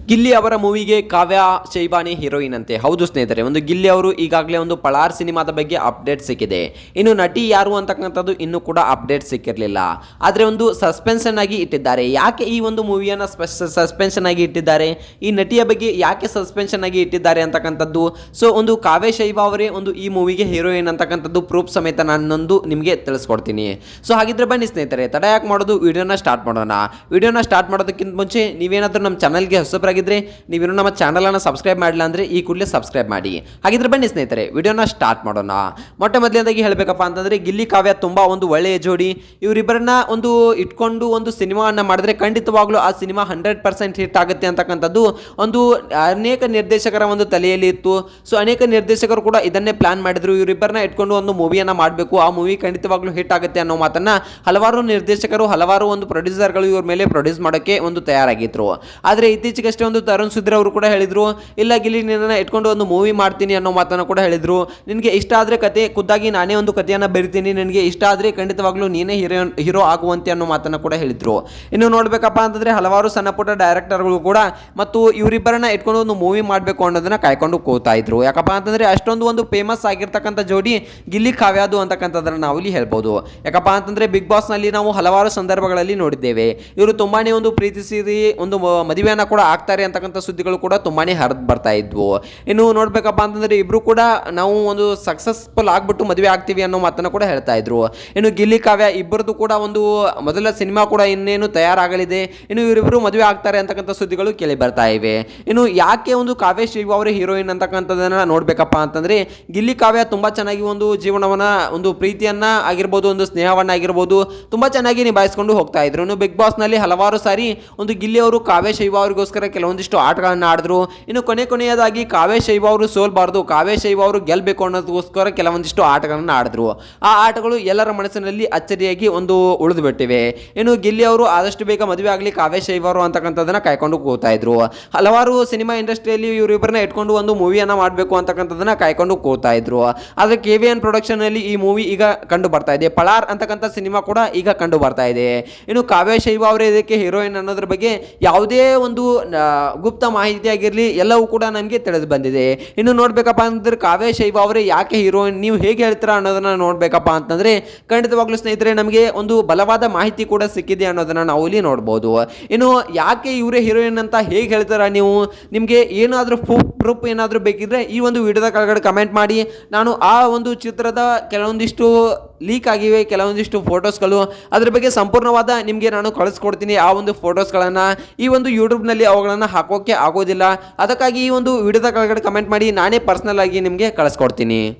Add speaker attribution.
Speaker 1: ಗಿಲ್ಲಿ ಅವರ ಮೂವಿಗೆ ಕಾವ್ಯ ಶೈಬಾನಿ ಹೀರೋಯಿನ್ ಅಂತೆ. ಹೌದು ಸ್ನೇಹಿತರೆ, ಒಂದು ಗಿಲ್ಲಿ ಅವರು ಈಗಾಗಲೇ ಒಂದು ಪಳಾರ್ ಸಿನಿಮಾದ ಬಗ್ಗೆ ಅಪ್ಡೇಟ್ ಸಿಕ್ಕಿದೆ. ಇನ್ನು ನಟಿ ಯಾರು ಅಂತಕ್ಕಂಥದ್ದು ಇನ್ನೂ ಕೂಡ ಅಪ್ಡೇಟ್ ಸಿಕ್ಕಿರಲಿಲ್ಲ. ಆದರೆ ಒಂದು ಸಸ್ಪೆನ್ಷನ್ ಆಗಿ ಇಟ್ಟಿದ್ದಾರೆ. ಯಾಕೆ ಈ ಒಂದು ಮೂವಿಯನ್ನು ಸಸ್ಪೆನ್ಷನ್ ಆಗಿ ಇಟ್ಟಿದ್ದಾರೆ, ಈ ನಟಿಯ ಬಗ್ಗೆ ಯಾಕೆ ಸಸ್ಪೆನ್ಷನ್ ಆಗಿ ಇಟ್ಟಿದ್ದಾರೆ ಅಂತಕ್ಕಂಥದ್ದು, ಸೊ ಒಂದು ಕಾವ್ಯ ಶೈಬಾ ಅವರೇ ಒಂದು ಈ ಮೂವಿಗೆ ಹೀರೋಯಿನ್ ಅಂತಕ್ಕಂಥದ್ದು ಪ್ರೂಫ್ ಸಮೇತ ನಾನೊಂದು ನಿಮಗೆ ತಿಳಿಸ್ಕೊಡ್ತೀನಿ. ಸೊ ಹಾಗಿದ್ರೆ ಬನ್ನಿ ಸ್ನೇಹಿತರೆ, ತಡ ಯಾಕೆ ಮಾಡೋದು, ವಿಡಿಯೋನ ಸ್ಟಾರ್ಟ್ ಮಾಡೋಣ. ವಿಡಿಯೋನ ಸ್ಟಾರ್ಟ್ ಮಾಡೋದಕ್ಕಿಂತ ಮುಂಚೆ ನೀವೇನಾದರೂ ನಮ್ಮ ಚಾನಲ್ಗೆ ಹೊಸಬರಾಗಿದ್ದರೆ, ನೀವೇನು ನಮ್ಮ ಚಾನಲನ್ನು ಸಬ್ಸ್ಕ್ರೈಬ್ ಮಾಡಿಲ್ಲ ಅಂದರೆ ಈ ಕೂಡಲೇ ಸಬ್ಸ್ಕ್ರೈಬ್ ಮಾಡಿ. ಹಾಗಿದ್ರೆ ಬನ್ನಿ ಸ್ನೇಹಿತರೆ, ವಿಡಿಯೋನ ಸ್ಟಾರ್ಟ್ ಮಾಡೋಣ. ಮೊದಲನೇದಾಗಿ ಹೇಳಬೇಕಪ್ಪ ಅಂತಂದರೆ, ಗಿಲ್ಲಿ ಕಾವ್ಯ ತುಂಬ ಒಂದು ಒಳ್ಳೆಯ ಜೋಡಿ. ಇವರಿಬ್ಬರನ್ನ ಒಂದು ಇಟ್ಕೊಂಡು ಒಂದು ಸಿನಿಮಾವನ್ನು ಮಾಡಿದ್ರೆ ಖಂಡಿತವಾಗ್ಲೂ ಆ ಸಿನಿಮಾ 100% ಹಿಟ್ ಆಗುತ್ತೆ ಅಂತಕ್ಕಂಥದ್ದು ಒಂದು ಅನೇಕ ನಿರ್ದೇಶಕರ ಒಂದು ತಲೆಯಲ್ಲಿ ಇತ್ತು. ಸೊ ಅನೇಕ ನಿರ್ದೇಶಕರು ಕೂಡ ಇದನ್ನೇ ಪ್ಲಾನ್ ಮಾಡಿದ್ರು, ಇವರಿಬ್ಬರನ್ನ ಇಟ್ಕೊಂಡು ಒಂದು ಮೂವಿಯನ್ನು ಮಾಡಬೇಕು, ಆ ಮೂವಿ ಖಂಡಿತವಾಗ್ಲೂ ಹಿಟ್ ಆಗುತ್ತೆ ಅನ್ನೋ ಮಾತನ್ನ ಹಲವಾರು ನಿರ್ದೇಶಕರು, ಹಲವಾರು ಒಂದು ಪ್ರೊಡ್ಯೂಸರ್ಗಳು ಇವ್ರ ಮೇಲೆ ಪ್ರೊಡ್ಯೂಸ್ ಮಾಡೋಕ್ಕೆ ಒಂದು ತಯಾರಾಗಿದ್ರು. ಆದರೆ ಇತ್ತೀಚೆಗಷ್ಟೇ ಒಂದು ತರುಣ್ ಸುಧೀರ್ ಅವರು ಕೂಡ ಹೇಳಿದ್ರು, ಇಲ್ಲ ಗಿಲ್ಲಿ ನಿನ್ನನ್ನು ಇಟ್ಕೊಂಡು ಒಂದು ಮೂವಿ ಮಾಡ್ತೀನಿ ಅನ್ನೋ ಮಾತನ್ನು ಕೂಡ ಹೇಳಿದ್ರು. ನಿನಗೆ ಇಷ್ಟ ಆದರೆ ಕತೆ ಖುದ್ದಾಗಿ ನಾನೇ ಒಂದು ಕಥೆಯನ್ನು ಬರಿತೀನಿ, ನಿನಗೆ ಇಷ್ಟ ಆದರೆ ಖಂಡಿತವಾಗ್ಲೂ ನೀನೇ ಹೀರೋ ಆಗುವಂತೆ ಅನ್ನೋ ಮಾತನ್ನು ಕೂಡ ಹೇಳಿದ್ರು. ಇನ್ನು ನೋಡ್ಬೇಕಪ್ಪ ಅಂತಂದ್ರೆ ಹಲವಾರು ಸಣ್ಣ ಪುಟ್ಟ ಡೈರೆಕ್ಟರ್ಗಳು ಕೂಡ ಮತ್ತು ಇವರಿಬ್ಬರನ್ನ ಇಟ್ಕೊಂಡು ಒಂದು ಮೂವಿ ಮಾಡಬೇಕು ಅನ್ನೋದನ್ನ ಕಾಯ್ಕೊಂಡು ಕೂತಾ ಇದ್ರು. ಯಾಕಪ್ಪ ಅಂತಂದ್ರೆ ಅಷ್ಟೊಂದು ಒಂದು ಫೇಮಸ್ ಆಗಿರ್ತಕ್ಕಂಥ ಜೋಡಿ ಗಿಲ್ಲಿ ಕಾವ್ಯದು ಅಂತಕ್ಕಂಥದ್ದನ್ನ ನಾವು ಇಲ್ಲಿ ಹೇಳ್ಬೋದು. ಯಾಕಪ್ಪ ಅಂತಂದ್ರೆ ಬಿಗ್ ಬಾಸ್ ನಲ್ಲಿ ನಾವು ಹಲವಾರು ಸಂದರ್ಭಗಳಲ್ಲಿ ನೋಡಿದ್ದೇವೆ, ಇವರು ತುಂಬಾನೇ ಒಂದು ಪ್ರೀತಿಸಿ ಒಂದು ಮದುವೆಯನ್ನ ಕೂಡ ಆಗ್ತಾರೆ ಅಂತಕ್ಕಂಥ ಸುದ್ದಿಗಳು ಕೂಡ ತುಂಬಾನೇ ಹರಿದು ಬರ್ತಾ ಇದ್ವು. ಇನ್ನು ನೋಡ್ಬೇಕಪ್ಪ ಅಂತಂದ್ರೆ ಇಬ್ರು ಕೂಡ ನಾವು ಒಂದು ಸಕ್ಸಸ್ಫುಲ್ ಆಗ್ಬಿಟ್ಟು ಮದುವೆ ಆಗ್ತೀವಿ ಅನ್ನೋ ಮಾತನ್ನು ಕೂಡ ಹೇಳ್ತಾ ಇದ್ರು. ಇನ್ನು ಗಿಲ್ಲಿ ಕಾವ್ಯ ಇಬ್ಬರದು ಕೂಡ ಒಂದು ಮೊದಲ ಸಿನಿಮಾ ಕೂಡ ಇನ್ನೇನು ತಯಾರಾಗಲಿದೆ, ಇನ್ನು ಇವರಿಬ್ಬರು ಮದುವೆ ಆಗ್ತಾರೆ ಅಂತಕ್ಕಂಥ ಸುದ್ದಿಗಳು ಕೇಳಿ ಬರ್ತಾ ಇವೆ. ಇನ್ನು ಯಾಕೆ ಒಂದು ಕಾವ್ಯ ಶೈಬಾ ಅವರೇ ಹೀರೋಯಿನ್ ಅಂತಕ್ಕಂಥದ್ದನ್ನ ನೋಡ್ಬೇಕಪ್ಪ ಅಂತಂದ್ರೆ, ಗಿಲ್ಲಿ ಕಾವ್ಯ ತುಂಬಾ ಚೆನ್ನಾಗಿ ಒಂದು ಜೀವನವನ್ನ, ಒಂದು ಪ್ರೀತಿಯನ್ನ ಆಗಿರ್ಬೋದು, ಒಂದು ಸ್ನೇಹವನ್ನ ಆಗಿರ್ಬೋದು ತುಂಬಾ ಚೆನ್ನಾಗಿ ನಿಭಾಯಿಸ್ಕೊಂಡು ಹೋಗ್ತಾ ಇದ್ರು. ಇನ್ನು ಬಿಗ್ ಬಾಸ್ ನಲ್ಲಿ ಹಲವಾರು ಸಾರಿ ಒಂದು ಗಿಲ್ಲಿ ಅವರು ಕಾವ್ಯ ಶೈಬಾ ಅವರಿಗೋಸ್ಕರ ಕೆಲವೊಂದಿಷ್ಟು ಆಟಗಳನ್ನ ಆಡಿದ್ರು. ಇನ್ನು ಕೊನೆಯದಾಗಿ ಕಾವ್ಯ ಶೈಬಾ ಅವರು ಸೋಲ್ಬಾರ್ದು, ಕಾವ್ಯ ಶೈಬಾ ಅವರು ಗೆಲ್ಬೇಕು ಅನ್ನೋದಕ್ಕೋಸ್ಕರ ಕೆಲವೊಂದಿಷ್ಟು ಆಟಗಳನ್ನ ಆಡಿದ್ರು. ಆ ಆಟಗಳು ಎಲ್ಲರ ಮನಸ್ಸಿನಲ್ಲಿ ಅಚ್ಚರಿಯಾಗಿ ಒಂದು ಉಳಿದು ಬಿಟ್ಟಿವೆ. ಇನ್ನು ಗಿಲ್ಲಿ ಅವರು ಆದಷ್ಟು ಬೇಗ ಮದುವೆ ಆಗಲಿ ಕಾವ್ಯ ಶೈಬಾ ಅವರು ಅಂತಕ್ಕಂಥದ್ದನ್ನ ಕಾಯ್ಕೊಂಡು ಕೂತಾ ಇದ್ರು. ಹಲವಾರು ಸಿನಿಮಾ ಇಂಡಸ್ಟ್ರಿಯಲ್ಲಿ ಇವರಿಬ್ಬರನ್ನ ಇಟ್ಕೊಂಡು ಒಂದು ಮೂವಿಯನ್ನ ಮಾಡಬೇಕು ಅಂತಕ್ಕಂಥದ್ದನ್ನ ಕಾಯ್ಕೊಂಡು ಕೂತಾ ಇದ್ರು. ಆದರೆ KVN ಪ್ರೊಡಕ್ಷನ್ ಅಲ್ಲಿ ಈ ಮೂವಿ ಈಗ ಕಂಡು ಬರ್ತಾ ಇದೆ. ಪಳಾರ್ ಅಂತಕ್ಕಂಥ ಸಿನಿಮಾ ಕೂಡ ಈಗ ಕಂಡು ಬರ್ತಾ ಇದೆ. ಇನ್ನು ಕಾವ್ಯ ಶೈಬಾ ಅವರೇ ಇದಕ್ಕೆ ಹೀರೋಯಿನ್ ಅನ್ನೋದ್ರ ಬಗ್ಗೆ ಯಾವುದೇ ಒಂದು ಗುಪ್ತ ಮಾಹಿತಿ ಆಗಿರಲಿ ಎಲ್ಲವೂ ಕೂಡ ನಮಗೆ ತಿಳಿದು ಬಂದಿದೆ. ಇನ್ನು ನೋಡ್ಬೇಕಪ್ಪ ಅಂತಂದ್ರೆ ಕಾವ್ಯ ಶೈಬಾ ಅವರೇ ಯಾಕೆ ಹೀರೋಯಿನ್, ನೀವು ಹೇಗೆ ಹೇಳ್ತೀರಾ ಅನ್ನೋದನ್ನ ನೋಡ್ಬೇಕಪ್ಪ ಅಂತಂದ್ರೆ ಖಂಡಿತವಾಗ್ಲೂ ಸ್ನೇಹಿತರೆ ನಮಗೆ ಒಂದು ಬಲವಾದ ಮಾಹಿತಿ ಕೂಡ ಸಿಕ್ಕಿದೆ ಅನ್ನೋದನ್ನ ನಾವು ಇಲ್ಲಿ ನೋಡ್ಬೋದು. ಇನ್ನು ಯಾಕೆ ಇವರೇ ಹೀರೋಯಿನ್ ಅಂತ ಹೇಗೆ ಹೇಳ್ತಾರ ನೀವು, ನಿಮಗೆ ಏನಾದರೂ ಪ್ರೂಫ್ ಏನಾದರೂ ಬೇಕಿದ್ರೆ ಈ ಒಂದು ವಿಡಿಯೋದ ಕೆಳಗಡೆ ಕಮೆಂಟ್ ಮಾಡಿ. ನಾನು ಆ ಒಂದು ಚಿತ್ರದ ಕೆಲವೊಂದಿಷ್ಟು ಲೀಕ್ ಆಗಿವೆ, ಕೆಲವೊಂದಿಷ್ಟು ಫೋಟೋಸ್ಗಳು, ಅದ್ರ ಬಗ್ಗೆ ಸಂಪೂರ್ಣವಾದ ನಿಮಗೆ ನಾನು ಕಳಿಸ್ಕೊಡ್ತೀನಿ. ಆ ಒಂದು ಫೋಟೋಸ್ಗಳನ್ನು ಈ ಒಂದು ಯೂಟ್ಯೂಬ್ನಲ್ಲಿ ಅವುಗಳನ್ನು ಹಾಕೋಕ್ಕೆ ಆಗೋದಿಲ್ಲ, ಅದಕ್ಕಾಗಿ ಈ ಒಂದು ವಿಡಿಯೋದ ಕೆಳಗಡೆ ಕಮೆಂಟ್ ಮಾಡಿ, ನಾನೇ ಪರ್ಸ್ನಲ್ ಆಗಿ ನಿಮಗೆ ಕಳಿಸ್ಕೊಡ್ತೀನಿ.